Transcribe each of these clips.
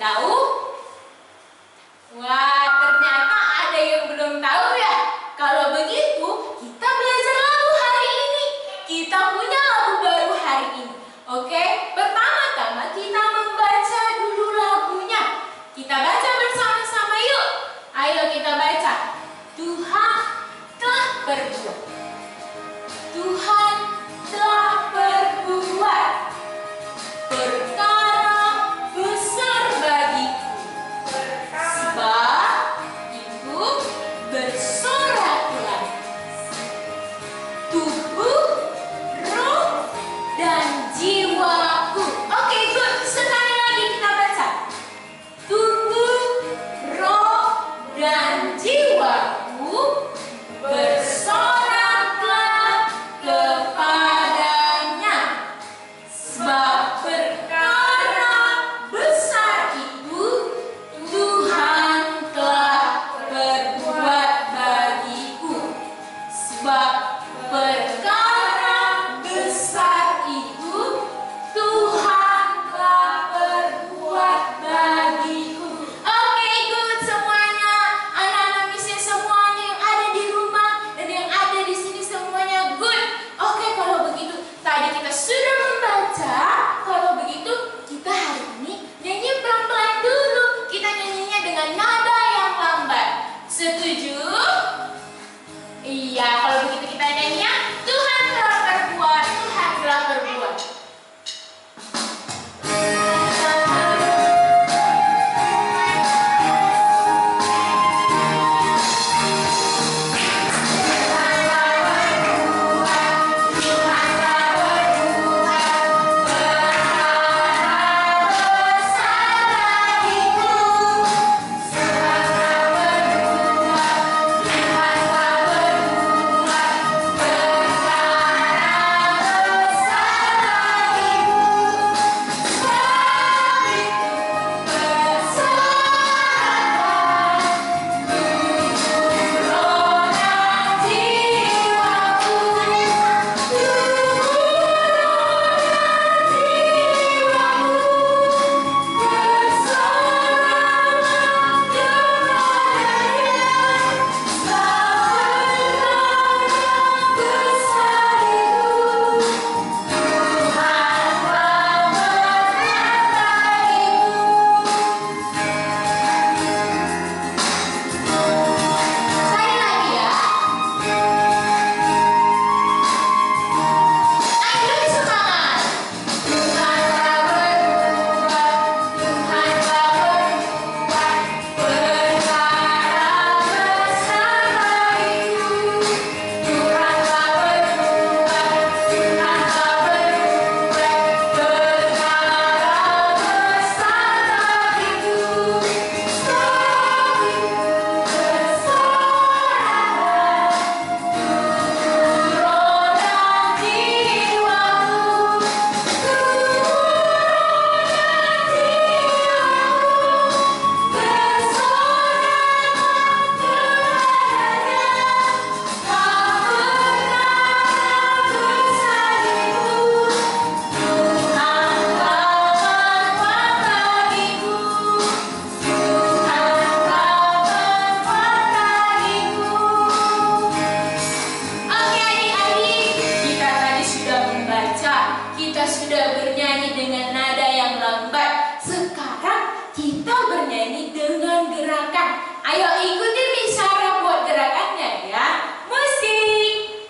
tahu? Wah, ternyata ada yang belum tahu ya. Kalau begitu, kita belajar lagu hari ini. Kita punya lagu baru hari ini. Oke, pertama-tama kita membaca dulu lagunya. Kita baca bersama-sama yuk. Ayo kita baca. Tuhan telah berbuat. Tuhan telah berbuat perkara besar bagiku. Sebab Ibu bersoraklah. Tubuh, roh, dan jiwaku. Oke, good. Sekali lagi kita baca. Tubuh, roh, dan jiwaku bersoraklah kepadanya. Sebab perkara besar itu Tuhan telah berbuat bagiku. Sebab perkara besar itu Tuhan telah berbuat bagiku. Oke, good semuanya. Anak-anak misi semuanya yang ada di rumah dan yang ada di sini semuanya good. Oke, kalau begitu tadi kita sudah membaca. Kalau begitu kita hari ini nyanyi pelan-pelan dulu. Kita nyanyinya dengan nada yang lambat. Setuju? Iya, kalau begitu kita nyanyinya Tuhan telah berbuat, Tuhan telah berbuat. Kita sudah bernyanyi dengan nada yang lambat. Sekarang kita bernyanyi dengan gerakan. Ayo ikuti cara buat gerakannya ya. Musik.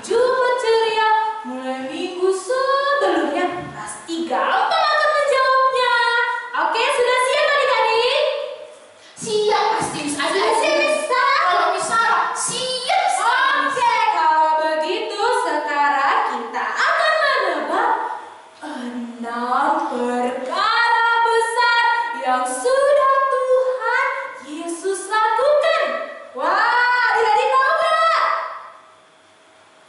Jumat ceria mulai minggu sebelumnya. Pasti gampang akan menjawabnya. Oke, sudah siap adik-adik? Siap pasti Miss. Siap Miss. Kalau Miss Sarah siap. Oke, kalau begitu sekarang kita akan menebak 6 perkara besar yang sudah Tuhan Yesus lakukan. Wah, adik-adik tahu nggak?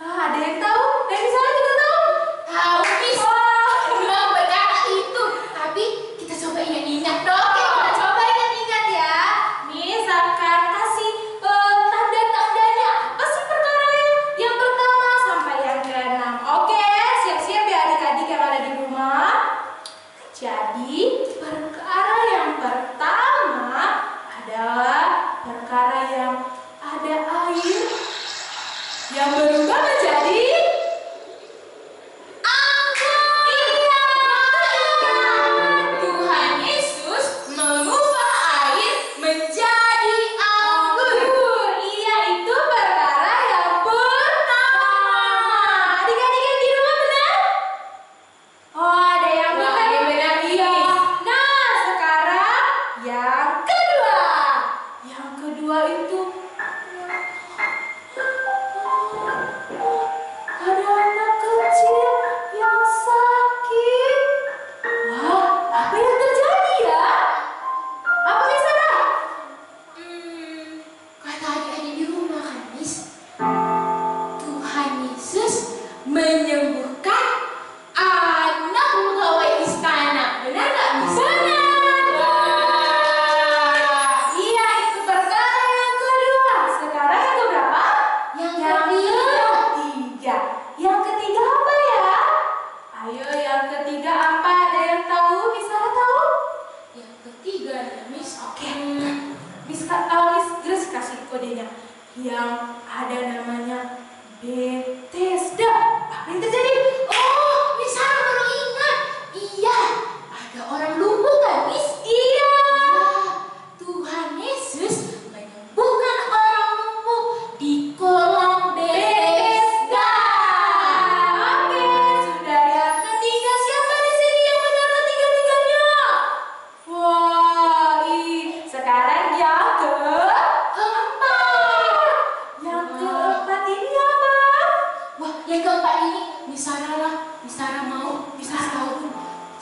Ada yang tahu? Dan di sana juga tahu? Tahu, Miss. Belum perkara itu. Tapi kita coba ingat-ingat dong. Oke, kita coba ingat-ingat ya. Miss akan kasih tanda-tandanya. Apa sih perkaranya? Yang pertama sampai yang ke-6. Oke, siap-siap ya adik-adik yang ada di rumah. Jadi, perkara yang pertama adalah perkara yang ada air yang berubah menjadi anggur. Iya, Tuhan Yesus mengubah air menjadi anggur. Iya, itu perkara yang pertama. Adik-adik yang di rumah benar? Oh, ada yang benar. Iya. Nah, sekarang yang kedua. Yang kedua itu ada anak kecil yang sakit. Wah, apa yang terjadi ya? Apa Miss Sarah? Kata adik-adik di rumah kan Miss, Tuhan Yesus menyembuhkan anak pegawai istana. Benar nggak Miss? Benar. Iya, itu perkara yang kedua. Sekarang yang keberapa? Yang ketiga. Yang ketiga apa ya? Ayo, yang ketiga apa? Ada yang tahu? Miss Sarah tahu? Yang ketiga ya Miss. Oke. Miss Grace kasih kodenya. Yang ada namanya Bethesda. Apa yang terjadi? Oh, Miss Sarah baru ingat. Iya, ada orang lumpuh kan Miss? Iya. Tuhan Yesus menyembuhkan orang lumpuh di kolam Bethesda. Oke, sudah yang ketiga. Siapa di sini yang benar ketiga-tiganya? Wah, sekarang yang keempat. Yang keempat ini apa? Wah, yang keempat ini Miss Sarah lah. Miss Sarah mau, Miss Sarah tahu.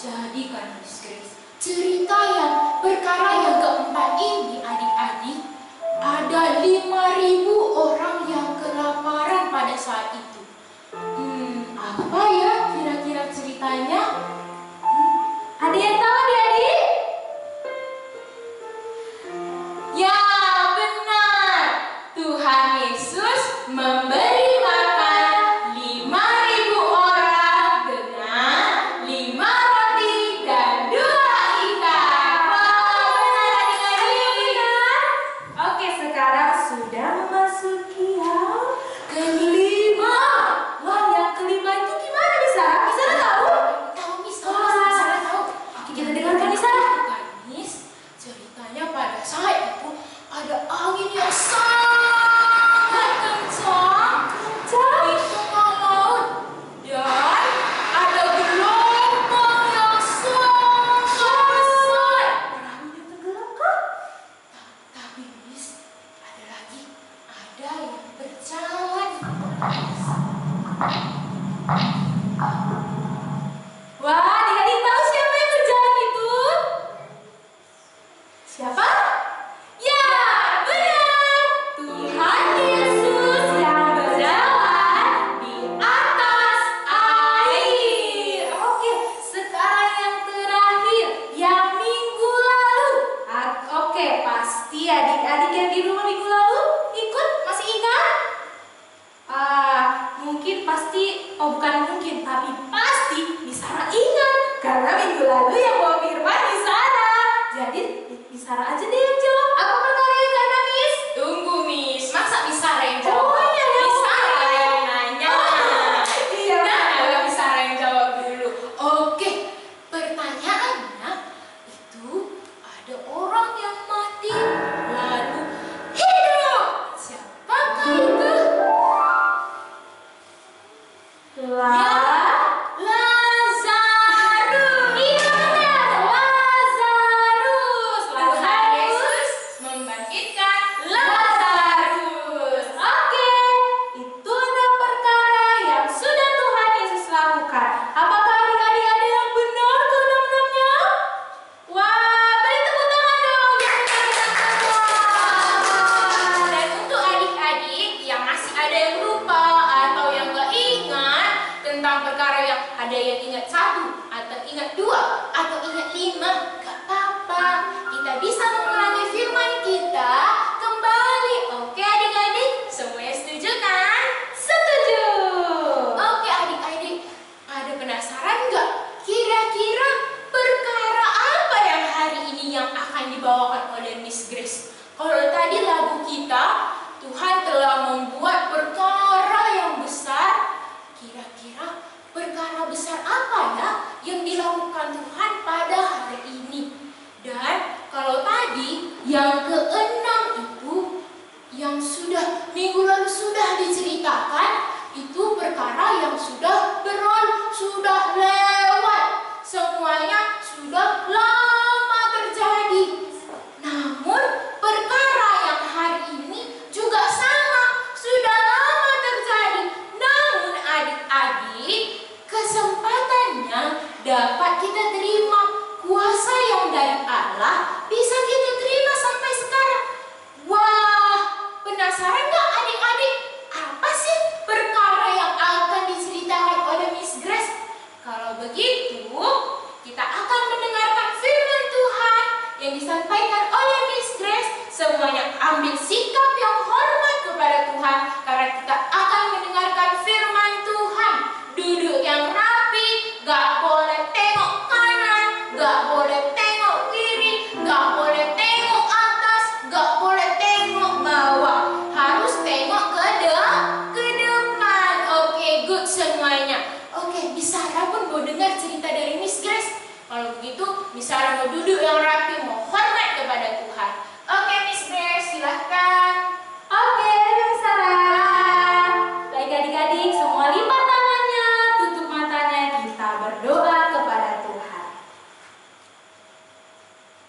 Jadi kan Miss Grace, cerita yang perkara yang keempat ini adik-adik, ada 5.000 orang yang kelaparan pada saat itu. Apa ya kira-kira ceritanya? Ada yang tahu adik-adik? Ya, benar. Tuhan Yesus memberi makan 5.000 orang dengan 5 roti dan 2 ikan. Wah, benar adik-adik. Oke, sekarang sudah memasuki yang kelima. Wah, yang kelima itu gimana Miss Sarah? Miss Sarah tahu? Tahu Miss, Miss Sarah tahu. Oke, kita dengarkan Miss Sarah. Miss, ceritanya pada saat itu ada angin yang sangat kencang di tengah laut dan ada gelombang yang sangat besar. Perahunya tenggelam kah? Tapi Miss, ada yang berjalan. Wah, adik-adik tahu siapa yang berjalan itu? Siapa? Ya, benar. Tuhan Yesus yang berjalan di atas air. Oke, sekarang yang terakhir, yang minggu lalu. Oke, pasti adik-adik yang di rumah minggu lalu ikut, masih ingat? Mungkin pasti, bukan mungkin, tapi pasti Miss Sarah ingat. Karena minggu lalu yang bawa firman Miss Sarah. Jadi Miss Sarah aja deh yang jawab. Apa perkara yang karena Miss? Tunggu Miss, masa Miss Sarah yang jawab? Oh iya, Miss Sarah yang nanya. Iya, nah, Miss Sarah yang jawab dulu. Oke, pertanyaannya itu ada orang yang mati lalu hidup. Siapakah itu? ada yang ingat 1 atau ingat 2 atau ingat 5, gak apa-apa. Kita bisa mengulangi firman kita kembali. Oke adik-adik, semuanya setuju kan? Setuju. Oke adik-adik, ada penasaran gak? Kira-kira perkara apa yang hari ini yang akan dibawakan oleh Miss Grace? Kalau tadi lagu kita, Tuhan telah membuat perkara yang besar. Kira-kira perkara besar apa ya yang dilakukan Tuhan pada hari ini? Dan kalau tadi yang ke-6 itu yang sudah minggu lalu sudah diceritakan, itu perkara yang sudah berlalu, sudah lewat, semuanya sudah lama terjadi. Namun perkara yang hari ini juga sama, sudah lama terjadi. Namun adik-adik, kesempatannya dapat kita terima, kuasa yang dari Allah bisa kita terima sampai sekarang. Wah, penasaran gak adik-adik? Apa sih perkara yang akan diceritakan oleh Miss Grace? Kalau begitu, kita akan mendengarkan firman Tuhan yang disampaikan oleh Miss Grace. Semuanya ambil sikap yang hormat kepada Tuhan, karena kita akan mendengarkan firman Tuhan. Duduk yang rapi, gak boleh tengok kanan, gak boleh tengok kiri, gak boleh tengok atas, gak boleh tengok bawah. Harus tengok ke depan. Oke, good semuanya. Oke, Miss Sarah pun mau dengar cerita dari Miss Grace. Kalau begitu, Miss Sarah mau duduk yang rapi, mau hormat kepada Tuhan. Oke, Miss Grace, silahkan. Oke, Miss Sarah. Baik adik-adik, semua lipat tangannya, tutup matanya, kita berdoa kepada Tuhan.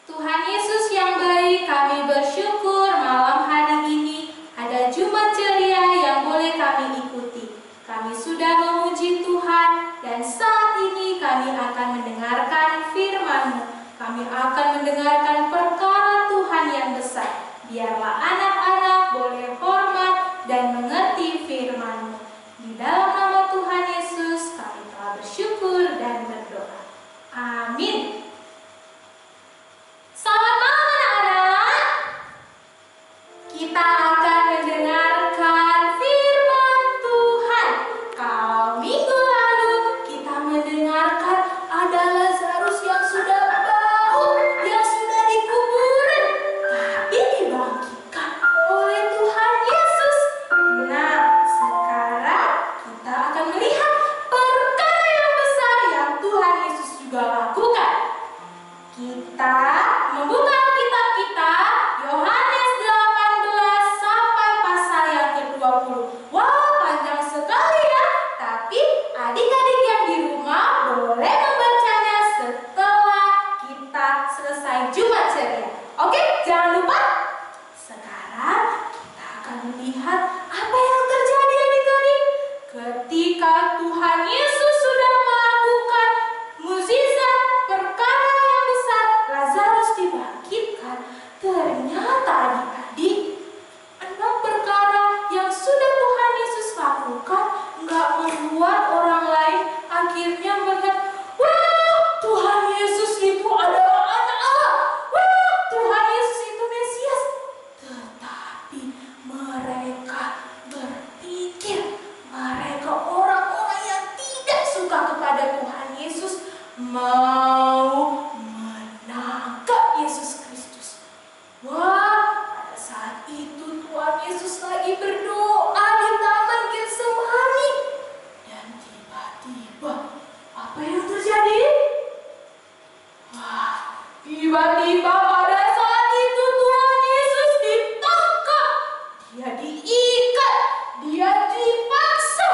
Tuhan Yesus yang baik, kami bersyukur malam hari ini ada Jumat ceria yang boleh kami ikuti. Kami sudah memuji Tuhan dan saat ini kami akan mendengarkan firman-Mu. Kami akan mendengarkan perkara Tuhan yang besar. Biarlah anak-anak boleh hormat dan mengerti firman-Mu. Di dalam nama Tuhan Yesus kami telah bersyukur dan berdoa. Amin. Selamat malam anak-anak. Kita akan mendengarkan firman Tuhan. Kalau minggu lalu kita mendengarkan ada Lazarus yang sudah bau, yang sudah dikuburin, tapi dibangkitkan oleh Tuhan Yesus. Nah, sekarang kita akan melihat perkara yang besar yang Tuhan Yesus juga lakukan. Kita membuka kitab kita, Yohanes 18 sampai pasal yang ke-20. Wah, panjang sekali ya. Tapi adik-adik yang di rumah boleh membacanya setelah kita selesai Jumat ceria. Oke, jangan lupa. Sekarang kita akan melihat apa yang terjadi adik-adik. Ketika Tuhan Yesus sudah melakukan mukjizat perkara yang besar, Lazarus dibangkitkan. Ternyata adik-adik, 6 perkara yang sudah Tuhan Yesus lakukan nggak membuat orang lain akhirnya melihat, wah, Tuhan Yesus itu adalah anak Allah. Wah, Tuhan Yesus itu Mesias. Tetapi mereka berpikir, mereka orang-orang yang tidak suka kepada Tuhan Yesus mau menangkap Yesus Kristus. Wah, pada saat itu Tuhan Yesus lagi berdoa di taman Getsemani. Dan tiba-tiba, apa yang terjadi? Wah, tiba-tiba pada saat itu Tuhan Yesus ditangkap. Dia diikat, dia dipaksa.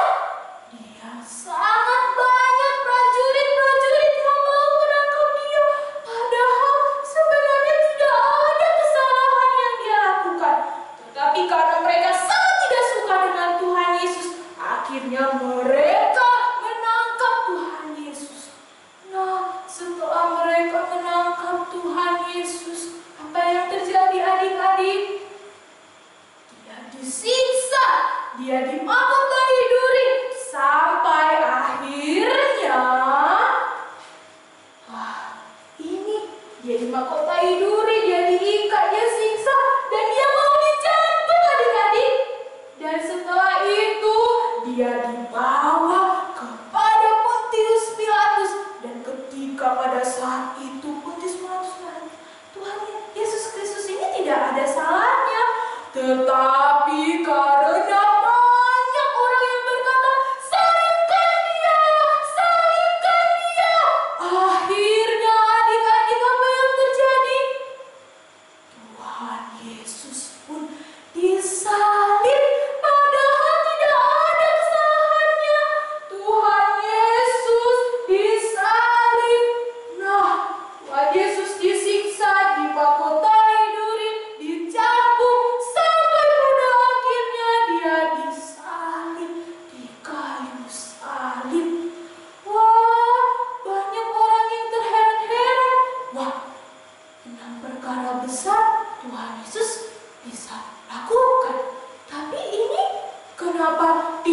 Dia sangat banyak prajurit-prajurit yang mau menangkap dia. Padahal sebenarnya tidak ada kesalahan yang dia lakukan. Tetapi karena mereka sangat tidak suka dengan Tuhan Yesus, akhirnya mereka menangkap Tuhan Yesus. Nah, setelah mereka menangkap Tuhan Yesus, apa yang terjadi adik-adik? Dia disiksa, dia dimakan kayu duri, sampai akhirnya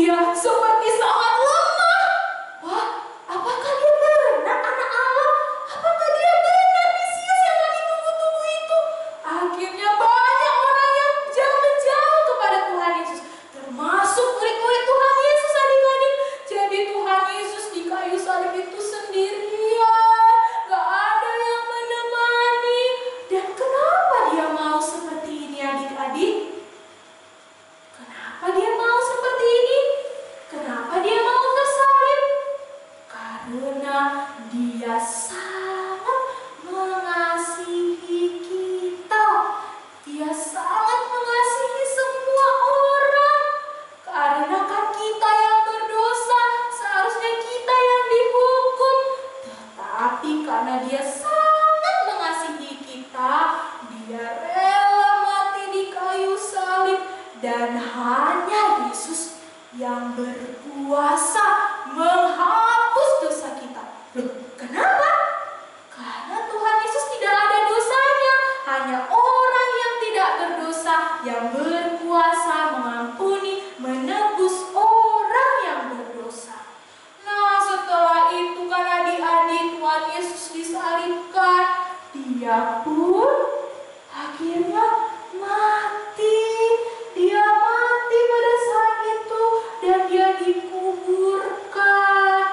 dia seperti sangat lemah. Wah, apakah dia benar anak Allah? Apakah dia benar Mesias yang kami tunggu-tunggu itu? Akhirnya banyak orang yang menjauh kepada Tuhan Yesus, termasuk murid-murid Tuhan Yesus, adik-adik. Jadi Tuhan Yesus di kayu salib itu sendirian, gak ada yang menemani. Dan kenapa dia mau seperti ini, adik-adik? Kenapa dia mau seperti ini? Kenapa dia mau tersalib? Karena dia sangat mengasihi kita. Dia sangat mengasihi semua orang. Karena kan kita yang berdosa, seharusnya kita yang dihukum. Tetapi karena dia sangat mengasihi kita, dia rela mati di kayu salib. Dan hanya Yesus yang berkuasa menghapus dosa kita. Loh, kenapa? Karena Tuhan Yesus tidak ada dosanya. Hanya orang yang tidak berdosa yang berkuasa mengampuni, menebus orang yang berdosa. Nah, setelah itu kan adik-adik, Tuhan Yesus disalibkan. Dia pun akhirnya mati. Dia mati pada saat itu dan dia dikuburkan.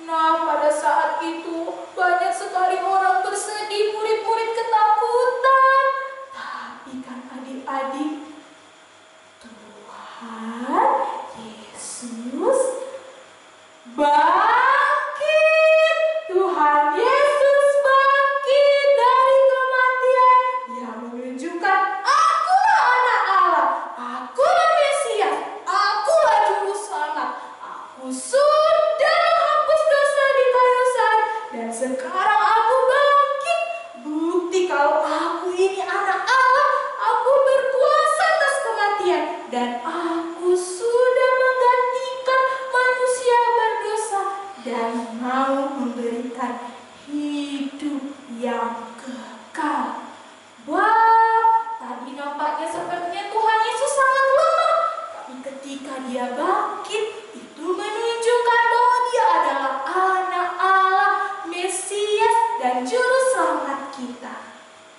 Nah, pada saat itu banyak sekali orang bersedih, murid-murid ketakutan. Tapi kan adik-adik, Tuhan Yesus bangkit. Tuhan Yesus bangkit dari kematian. Dia menunjukkan, akulah anak Allah, akulah Mesias, akulah juru selamat. Aku sudah menghapus dosa di kayu salib dan sekarang aku bangkit. Bukti kalau aku ini anak Allah, aku berkuasa atas kematian dan aku sudah menggantikan manusia berdosa dan mau memberikan hidup yang kekal. Wah, tadi nampaknya sepertinya Tuhan Yesus sangat lemah, tapi ketika dia bangkit, itu menunjukkan bahwa dia adalah anak Allah, Mesias dan juru selamat kita.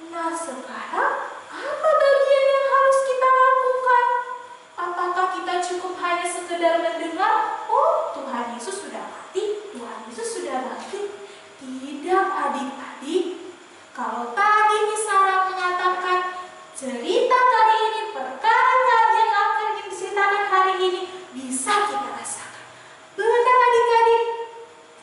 Nah, sekarang apa bagian yang harus kita lakukan? Apakah kita cukup hanya sekedar mendengar, oh Tuhan Yesus sudah mati, Tuhan Yesus sudah bangkit? Tidak, adik-adik. Kalau tadi Misara mengatakan cerita kali ini, perkara yang akan diceritakan hari ini bisa kita rasakan. Benar adik-adik,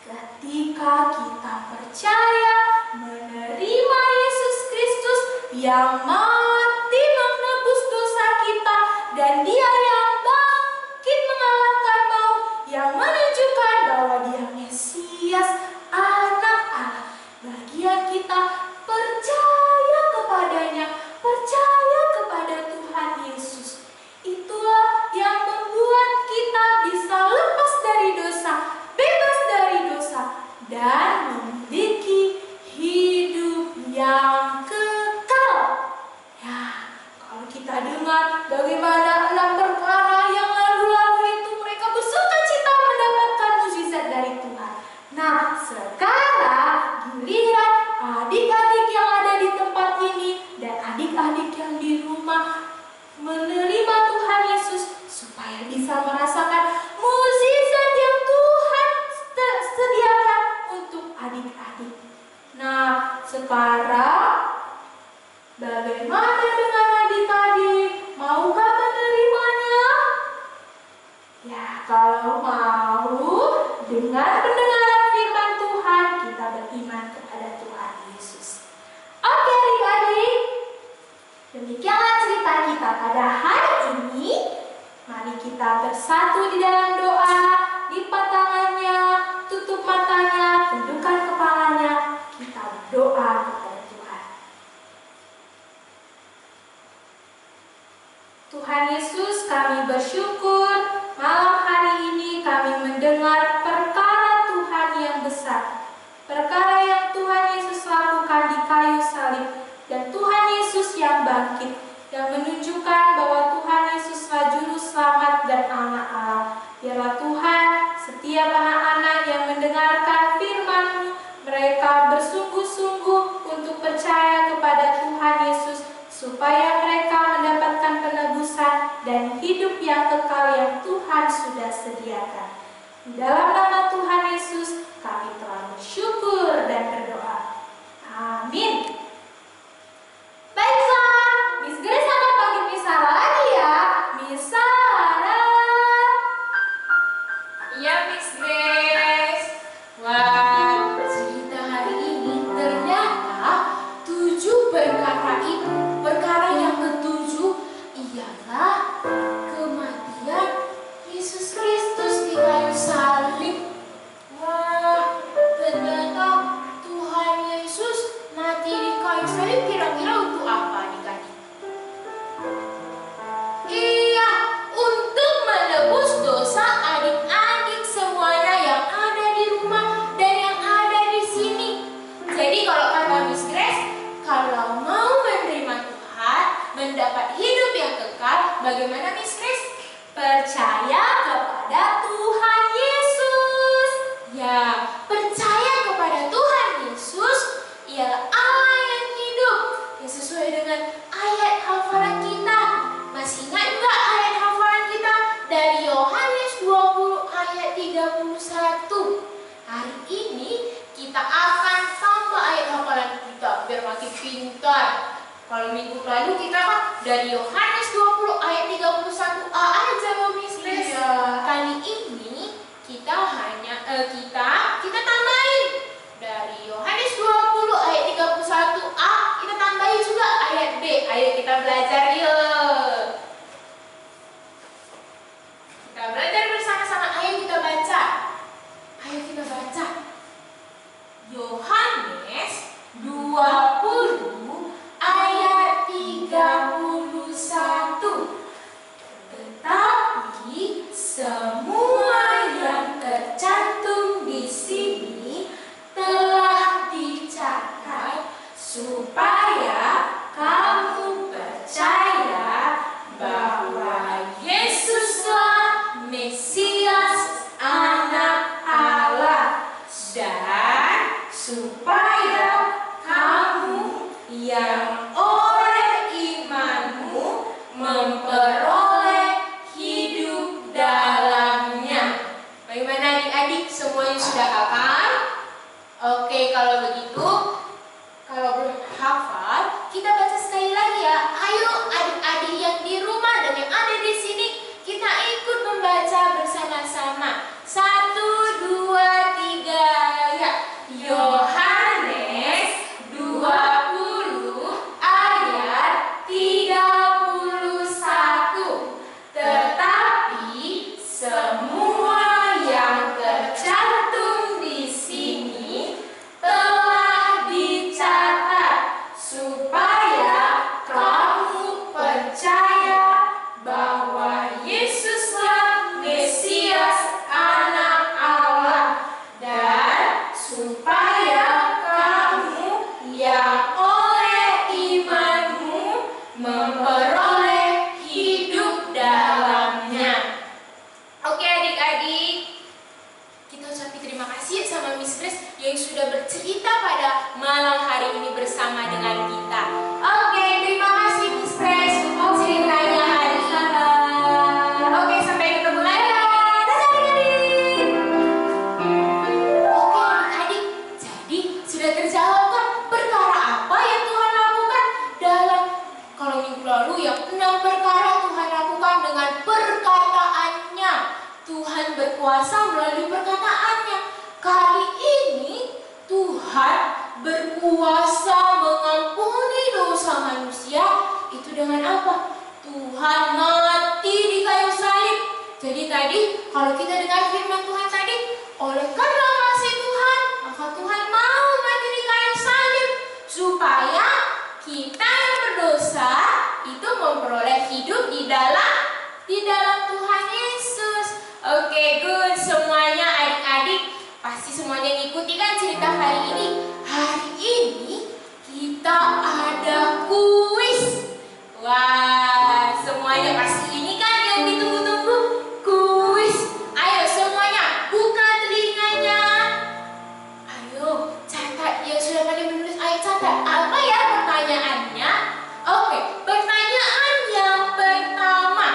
ketika kita percaya menerima Yesus Kristus yang mati menebus dosa kita dan dia yang bangkit mengalahkan maut, yang menunjukkan bahwa dia Mesias, anak Allah. Bagian kita percaya kepadanya, percaya kepada Tuhan Yesus. Itulah yang membuat kita bisa lepas dari dosa, bebas dari dosa, dan memiliki hidup yang kekal. Ya, kalau kita dengar bagaimana 6 perkara yang lalu-lalu itu, mereka bersuka cita mendapatkan mukjizat dari Tuhan. Nah, sekarang giliran adik-adik yang ada di tempat ini dan adik-adik yang di rumah menerima Tuhan Yesus supaya bisa merasakan mukjizat yang Tuhan sediakan untuk adik-adik. Nah, sekarang bagaimana dengan adik-adik? Maukah menerimanya? Ya, kalau mau, dengan pendengaran firman Tuhan, kita beriman kepada Tuhan Yesus. Oke adik-adik, demikianlah cerita kita pada hari ini. Mari kita bersatu di dalam doa, lipat tangannya, tutup matanya, tundukkan kepalanya, kita berdoa kepada Tuhan. Tuhan Yesus, kami bersyukur malam hari ini kami mendengar perkara Tuhan yang besar, perkara yang Tuhan Yesus lakukan di kayu salib, dan Tuhan Yesus yang bangkit, yang menunjukkan bahwa Tuhan Yesuslah juru selamat dan anak Allah. Dia kekal yang Tuhan sudah sediakan. Di dalam nama Tuhan Yesus kami telah bersyukur dan berdoa. Amin. Baiklah, Miss Grace akan panggil Miss Sarah lagi ya. Miss Sarah. Iya, Miss Grace. Wah, cerita hari ini ternyata 7 perkara itu. Perkara yang ketujuh ialah kematian Yesus Kristus di kayu salib. Wah, ternyata Tuhan Yesus mati di kayu salib kira-kira untuk apa nih, Kak? Iya, untuk menebus dosa adik-adik semuanya yang ada di rumah dan yang ada di sini. Jadi kalau kata Miss Grace, kalau mau menerima Tuhan, mendapat hidup yang kekal, bagaimana Miss Grace? Percaya kepada Tuhan Yesus. Ya, percaya kepada Tuhan Yesus ialah Allah yang hidup, yang sesuai dengan ayat hafalan kita. Masih ingat nggak ayat hafalan kita dari Yohanes 20 ayat 31? Hari ini kita akan tambah ayat hafalan kita biar makin pintar. Kalau minggu lalu kita kan dari Yohanes 20 ayat 31a aja loh Miss Grace. Iya. Kali ini kita kita tambahin dari Yohanes 20 ayat 31a, kita tambahin juga ayat B. Ayo kita belajar yuk. Kita belajar bersama-sama. Ayo kita baca. Ayo kita baca. Yohanes 20 ayat 31. Tetapi semua yang tercantum di sini telah dicatat supaya kamu percaya bahwa Yesuslah Mesias Anak Allah, dan supaya kamu yang oleh imanmu memperoleh hidup dalamnya. Bagaimana adik-adik, semuanya sudah hafal? Oke, kalau begitu, kalau belum hafal, kita baca sekali lagi ya. Ayo adik-adik yang di rumah dan yang ada di sini, kita ikut membaca bersama-sama. 1, 2, 3, ya. Yohanes 20 ayat 31. Tetapi semua yang tercantum di sini telah dicatat supaya kamu percaya bahwa Yesuslah Mesias Anak Allah, dan supaya kamu yang oleh imanmu memperoleh hidup dalamnya. Oke adik-adik, kita ucapkan terima kasih sama Miss Grace yang sudah bercerita pada malam hari ini bersama dengan kita. Oke, terima kasih Miss Grace untuk ceritanya hari ini. Oke, sampai ketemu lagi. Dadah adik-adik. Oke adik-adik, jadi sudah terjawab kan perkara apa yang Tuhan lakukan dalam kalau minggu lalu yang 6 perkara Tuhan lakukan dengan perkataannya. Tuhan berkuasa melalui perkataannya. Kali ini Tuhan berkuasa mengampuni dosa manusia. Itu dengan apa? Tuhan mati di kayu salib. Jadi tadi kalau kita dengar firman Tuhan tadi, oleh karena kasih Tuhan, maka Tuhan mau mati di kayu salib supaya kita yang berdosa itu memperoleh hidup di dalam Tuhan Yesus. Oke, good. Semuanya adik-adik pasti semuanya ngikuti kan cerita hari ini. Hari ini kita ada kuis. Wah, semuanya pasti ini kan yang ditunggu-tunggu, kuis. Ayo semuanya buka telinganya. Ayo catat yang sudah pada menulis. Ayo catat apa ya pertanyaannya. Oke, pertanyaan yang pertama.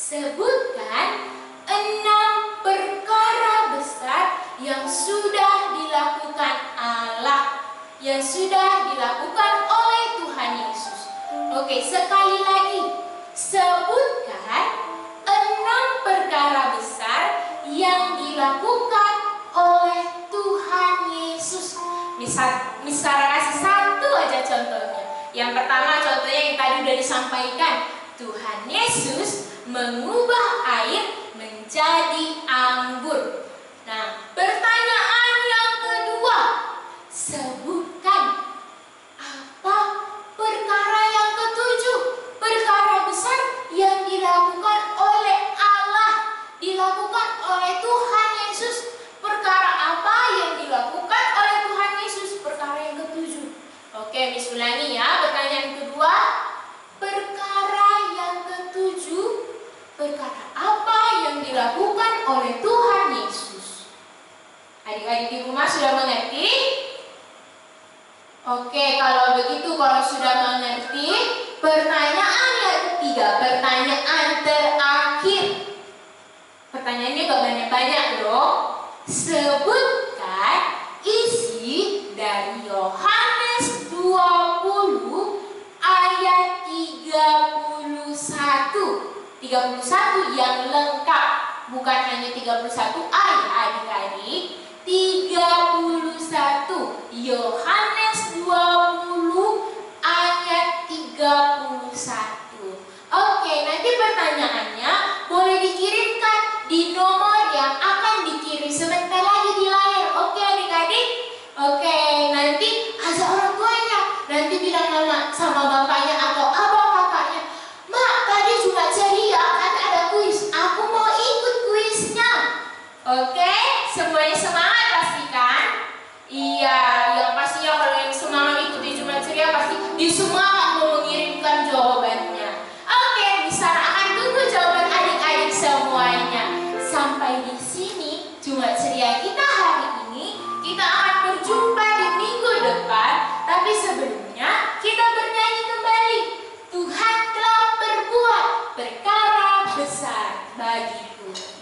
Sebutkan 6 perkara besar yang sudah dilakukan Allah, yang sudah dilakukan oleh Tuhan Yesus. Oke, sekali lagi. Sebutkan 6 perkara besar yang dilakukan oleh Tuhan Yesus. Misal kasih satu aja contohnya. Yang pertama contohnya yang tadi udah disampaikan. Tuhan Yesus mengubah air menjadi anggur. Nah, pertanyaan yang kedua. Sebutkan apa perkara yang ketujuh, perkara besar yang dilakukan oleh Allah, dilakukan oleh Tuhan Yesus. Perkara apa yang dilakukan oleh Tuhan Yesus? Perkara yang ketujuh. Oke, Miss ulangi ya. Pertanyaan kedua, perkara yang ketujuh, perkara apa yang dilakukan oleh Tuhan Yesus? Adik-adik di rumah sudah mengerti? Oke, kalau begitu, kalau sudah mengerti, pertanyaan yang ketiga, pertanyaan terakhir. Pertanyaannya gak banyak-banyak loh. Sebutkan isi dari Yohanes 20 ayat 31. 31 yang lengkap, bukan hanya 31 ayat adik-adik. 31 Yohanes 20 ayat 31. Oke, nanti pertanyaannya boleh dikirimkan di nomor yang akan dikirim sebentar lagi di layar. Oke adik-adik? Oke, nanti ajak orang tuanya. Nanti bilang nama sama bapaknya atau abang kakaknya. Mak, tadi Jumat ceria kan ada kuis. Aku mau ikut kuisnya. Oke, semuanya semangat pastikan? Iya, yang pastinya kalau yang semangat ikuti Jumat ceria pasti disemangat mau mengirimkan jawabannya. Oke, bisa akan tunggu jawaban adik-adik semuanya. Sampai di sini Jumat ceria kita hari ini. Kita akan berjumpa di minggu depan. Tapi sebelumnya kita bernyanyi kembali. Tuhan telah berbuat perkara besar bagiku.